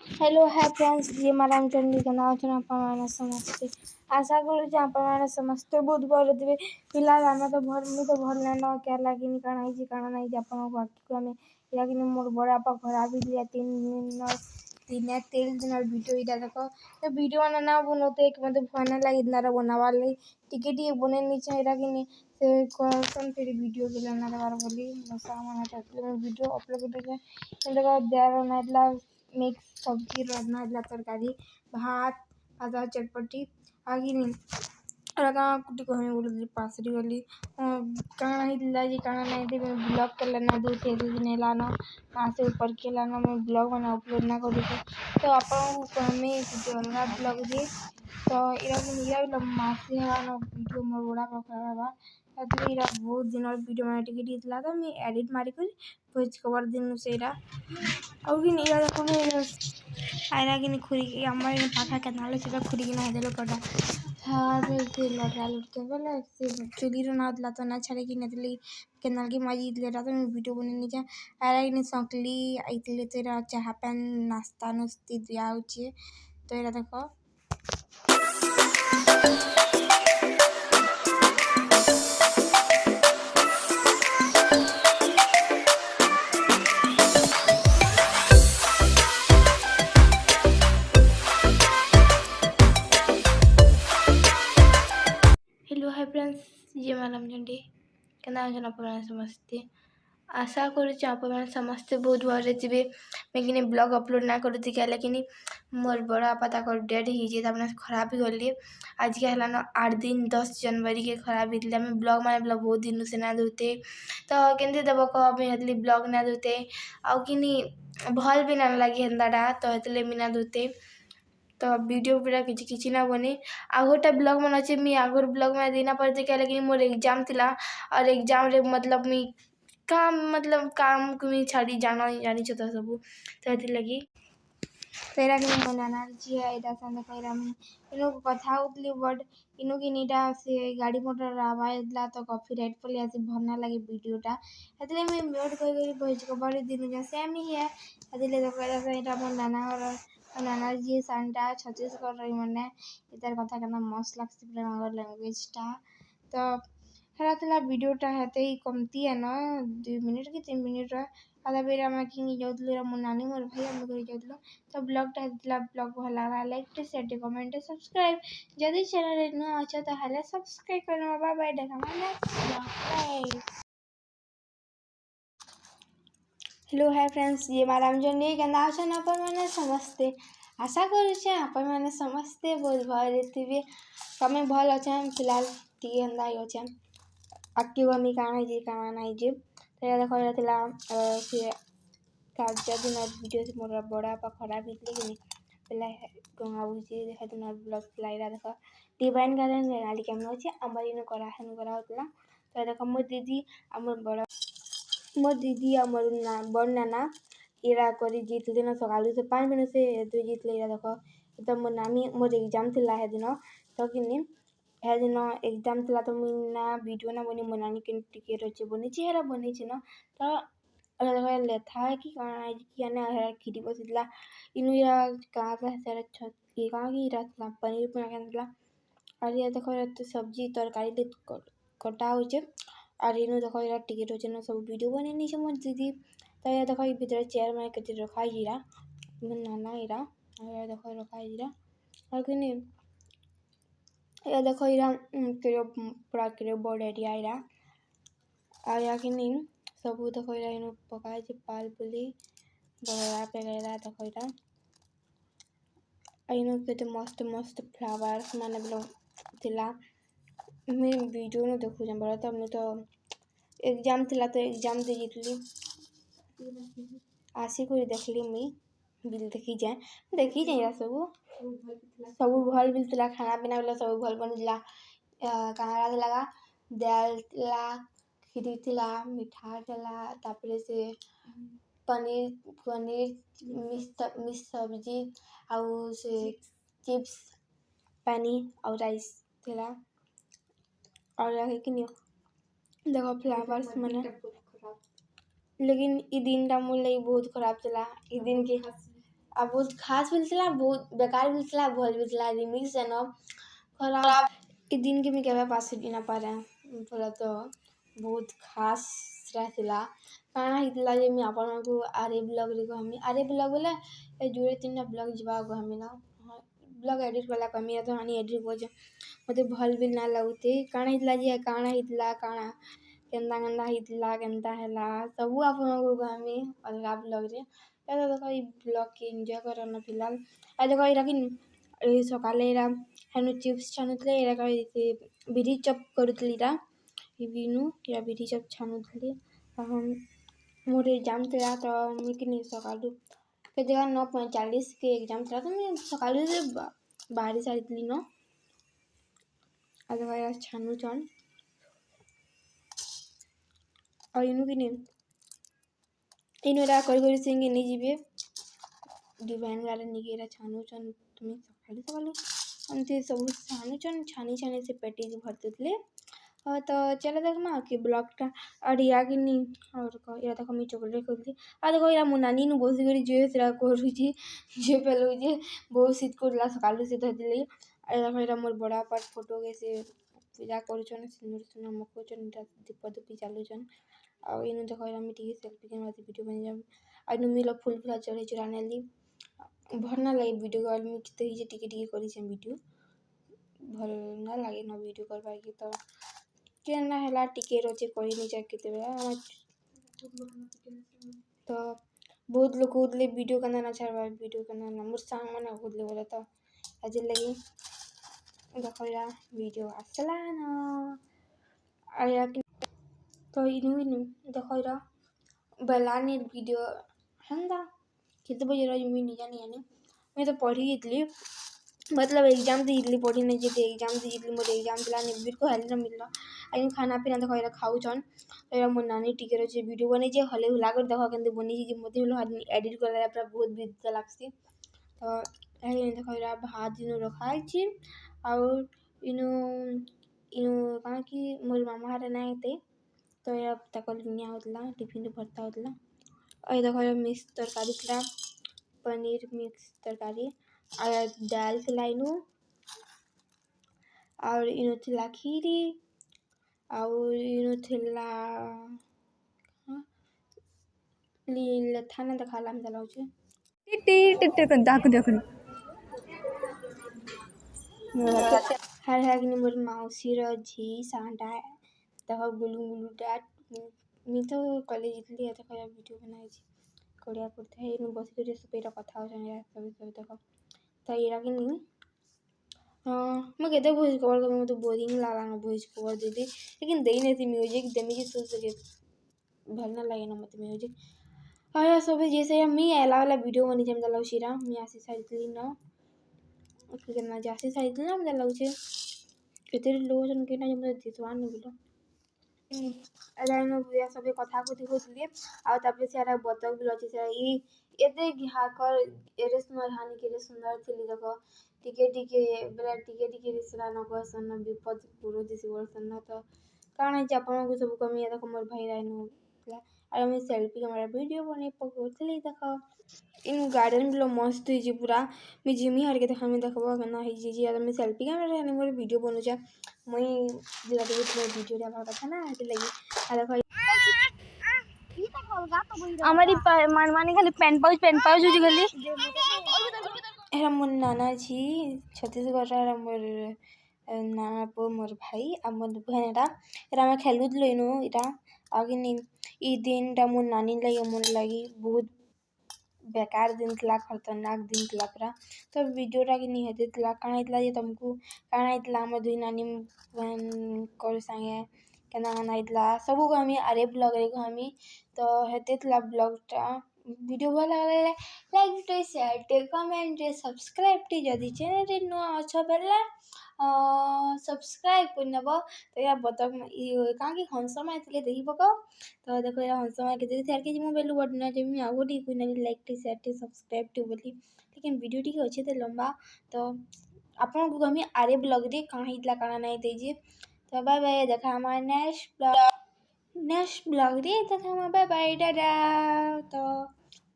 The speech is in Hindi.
हेलो हाय फ्रेंड्स, ये माराम चंडी के नाम आपने समस्ते आशा करूँ आपने समस्ते बहुत भल थे पिला आम तो भल मुझे तो भल नाइन क्या लगे कण है कण ना आपको आम ये मोर बड़ा बापा खराब ही 3 दिन वीडियो यहाँ देख तो वीडियो मैंने ना बनाते मत भल ना लगे ना बनावार लगे टिके बने नीचे यहाँ कि से कहसन फिर वीडियो के ना बार बोली वीडियो अपलोड कर देर ना मिक्स सब्जी रना तरकारी भात आधा चटपटी आगे कुटी कह बोलूँ पासरी गली काण है काण नहीं ब्लॉग कर ना दूसरे दिन लान मासे ऊपर के लान मैं ब्लॉग मैंने अपलोड ना करूँ तो आपको कहमी अलग ब्लॉग दिए तो इरा मासे हवा वीडियो मोर बड़ा प्रकार हवा बहुत दिन वीडियो मैंने टिके तो मैं एडिट मारिक भोज कबर दिन से आयरा कि खुरी हमारे पाखा केनाल से खुरी ना देलो पड़ा से लड़ा लुटके बोले से चुली ना दिला तो ना छाड़े कि नदली केनाल की माजी ले रहा तो मैं वीडियो बने नीचे आयरा कि सकली आइतले तो चाह पैन नाश्ता नुस्ती दिया तो ये देखो हेलो हाय फ्रेंड्स, ये मैडम चंडी के नाम समझते आशा करूँ समस्ते बहुत भले थे मैं ब्लॉग अपलोड ना करूँ क्या लेकिन मोर बड़ा पता कर डेड ही खराब ही गली आज के है 8 दिन 10 जनवरी के खराब होता मैं ब्लॉग माने बहुत दिन से ना दूते तो केमती देव कह ब्लॉग ना दूते आउ कि भल भी ना लगे हेन्दाटा तो हेतले ना दूते तो वीडियो पूरा किसी ना बनी आगोटा ब्लॉग मन अच्छे मी आगोर ब्लॉग में देना पड़ते क्या लेकिन मोर एग्जाम थिला और एग्जाम रे मतलब मी काम को मी छाड़ी जानी तो सब तो ये लगी तेरा कि मनाना जी है इधर से कह इनो कथा होतली बट इनो कि नीटा से गाड़ी मोटर आवाज ला तो कॉपीराइट पले आसी भरना लगे वीडियोटा हेतले मैं म्यूट कर भोज को बड़े दिन जा सेम ही है हेतले तो कह इटा मोर नाना और नाना जी सांटा छत्तीसगढ़ रही मैंने इधर कथा करना मस्त लगती पूरा लैंग्वेजटा तो हेरा वीडियोटा हेते ही कमती है ना 2 मिनट कि 3 मिनट आधा बेरा मैं कि जाऊँ मोर नानी मोर भाई आम घर जाऊँ तो ब्लॉगटा हेतला ब्लॉग भल लगा लाइक शेयर कमेंट सब्सक्राइब जदि चैनल नुआ अच्छा तो सब्सक्राइब करना बाय बाय देखा नेक्स्ट हेलो हाय फ्रेंड्स, ये माराम जंडी के नाम मैंने समस्ते आशा करूँ मैंने समस्ते बहुत भल थे कमें भल अच्छे फिलहाल टी एंदा ही अच्छे आगे गमी काण है काण ना तो देखा से कार्य दिन वीडियो से मोर बड़ा पा खराब होते कि पहले गंगा बुझे देखा दिन ब्लॉग लाइरा देख डिवाइन गार्डन गाड़ी कैमरा अच्छे आम इन करा होता तो देख मोर दीदी मोर दीदी और मोर बड़ नाना इरा कर जीत दिन सकाल से 5 मिनट से जीत ले देख तो मोर नानी मोर एग्जाम थिला है दिन तो कि है दिन एग्जाम थिला तो मुझे ना वीडियो ना बनी मोर नानी के टिकेट अच्छे बनी हेरा बनी न तो लेथा है कि क्या खिरी बसला इन कहाँ कि पनीर बना और ये देखो तो सब्जी तरकारी कटा हो और इन देखो ये टिकेट हो ना सब वीडियो बने नहीं मोर दीदी तो ये देखो भीतर चेयर में कते रखा जीरा नाना इरा और देखो रखा जीरा और कि ये देखो इरा पूरा बड़ एरिया इरा और या कि सब देखो इन पकाए पाल पुली बगरा पेगरा देखो इरा इन के मस्त मस्त फ्लावर्स माने थिला मैं वीडियो न देखु बड़ा तो मैं तो एग्जाम थिला तो एग्जाम दे जीतली आशी कर देखली मुई बिल देखी जाए सब भल मिलता खाना पीना वाला सब भल बनला कनाडा लगा दाल ला खीरी थिला मिठा थिला तापरे से पनीर मिक्स सब्जी आउ से चिप्स पानी और राइस थिला और कि देखो फ्लावर्स मैंने लेकिन ई दिन मोर लगी बहुत खराब चला ई दिन के आ बहुत खास भी थी बहुत बेकार भी थी भल भी थी रिमिक्स है न खराब ए दिन के मुझे पास ना पारे पूरा तो बहुत खास रहता काଣା होता जे मुझे आपण को आरे ब्लॉग रे कहमी आरे ब्लॉग बोले ए जोड़े 3टा ब्लॉग जीवा कहमी ना ब्लॉग एडिट कला कहमी तो हानि एडिट कर मते भल भी ना लगते काଣା होता जे काଣା होता काଣା केन्ता केन्ता होता केन्ता हैला सबू आपण को कहमी अलगा ब्लॉग रे तो देखो ये ब्लॉग के एंजॉय करना फिलहाल आ देखो इरा कि सकाले इरा हेनु चिप्स छानुतले इरा कहि बिरी चप करुतली इरा इबिनु इरा बिरी चप छानुतली हम मोर एग्जाम था तो मुझे सकालू के जगह 9:45 के एग्जाम था तो मैं सकालू से बाहरी सारी न आज भाई छानु चन और इनु कि इनु एरा कर सिंगे नहीं जीवे डिवाइन गार्डन निके छानु चन तुम्हें सकालू सकालू एमती सब छानु चन छानी छानी से पेटी भरते तो चलो देखमा कि ब्लॉगटा और या कि और या देखो मुझे चॉकलेट खोलती आ देखो या मो नानी नु बस करी जे सेरा करूची जे पेलो जे बहुत शीत करला सकालू से धदिले आ देखो इरा मोर बड़ा पाट फोटो के से पूजा करूछन सिंदूर सुना मकोचन दीप दुपी चालूचन आ इनु देखो इरा मिटी सेल्फी के माती वीडियो बन जाब आ नु मिलो फूल फूला चढ़े चुराने ली भर ना लगे वीडियो कॉल में किते ही टिके टिके करी छे वीडियो भल ना लगे ना वीडियो करबा की तो केना हैला टिके रोचे करी नहीं जाए केते बेला तो बहुत लोग खुदले वीडियो करना ना छाड़वा वीडियो करना ना मोर सांग माने खुदले बोला तो आज लगी देखो या वीडियो असला ना आया कि तो इनु देखो या बेलानी वीडियो हंदा कितने बजे रही मैं नहीं जानी मैं तो पढ़ी इतली मतलब एग्जाम दी इतली पढ़ी नहीं जेते एग्जाम दी इतली मोर एग्जाम दिला बिर को हेल्प मिलला आई खाना पीना देखो इरा खाउछन तो मोर नानी टिके रहे वीडियो बने जे हले हुला कर देखो केंदे बनी जे मते हुला एडिट करला पूरा बहुत बिजता लागसी तो एही देखो इरा भात इनु रखाई छी और इनु इनु कहा कि मोर मामा हारे ना हेते तो या तकल निया होतला टिफिन भरता होतला आई देखो मिक्स तरकारी थला पनीर मिक्स तरकारी और दाल थला इनु और इनु थला खीरी और इनु थला लील थाना देखला हम दलाउ छे टी टी टी टी दाकु देखु हर हर कि मोर मौसी र झी सांडा देखो गुलु गुलु डाट मी तो कॉलेज इतली तो कया वीडियो बनाई छी कोडिया करते है इनु बस कर सब कथा हो जाए सब सब देखो तो इरा कि मैं कहते वॉइस कवर कर मैं तो बोरिंग लगा ना वॉइस कवर दे दे लेकिन दे नहीं थी म्यूजिक दे मुझे सोच सके भल ना लगे ना मत म्यूजिक आया सब जैसे मी एला वाला वीडियो बनी जम दलाउ शिरा मी आसी साइडली ना करना जासी साइडली ना दलाउ छे केते लोग जन के ना जम दिसवान न बिलो एलाइनो बुया सब कथा को दिखोसलिए आ तापर से आरा बतक बिलो छे से ई एते घाकर एरे सुंदर हानि के सुंदर थिली देखो टिके टिके बेला टिके टिके रिसरा न कहसन विपद पूरो दिसी वर्सन न तो काना जे अपन को सब कमी देखो मोर भाई राइनो और मैं सेल्फी कैमरा वीडियो बने पकोतली देखो इन गार्डन बिलो मस्त है पूरा मैं जिमी हर के देखा मैं देखबो केना है जी और मैं सेल्फी कैमरा ने मोर वीडियो बनु जा मैं दिला दे वीडियो रे बात था ना हटे लगी आ देखो हमारी मनमानी खाली पेन पाउच जुजी गली एरा मोर नाना जी छत्तीसगढ़ रा मोर नाना पो मोर भाई आ मोर बहनरा एरा मैं खेलु दिलो इनो इरा आगे नी ई दिन रा मोर नानी लगी मोर लगी बहुत बेकार दिन थला खतरनाक दिन थला पूरा तो वीडियो रा कि नहीं हेते थला काना इतला जे तुमको काना इतला हम दुई नानी बहन कर संगे केना केना इतला सबको हमें अरे ब्लॉग रे हमें तो हेते थला ब्लॉग टा वीडियो भल लागले लाइक टे शेयर टे कमेंट टे सब्सक्राइब टे जदि चैनल रे नुआ अच्छा बेला सब्सक्राइब कर नब तो या बतक कहाँ कि हंसमा आते देखी पकाओ तो देखो या हंसमा के शेयर के मो बेलू बटना जमी आगो टी कोई ना लाइक टे शेयर टे सब्सक्राइब टे बोली लेकिन वीडियो टी अच्छे थे लंबा तो आपन को हमें आरे ब्लॉग रे कहाँ इतला काना नहीं दीजिए तो बाय बाय देखा हमारा नेक्स्ट ब्लॉग रे देखा बाय बाय टाटा तो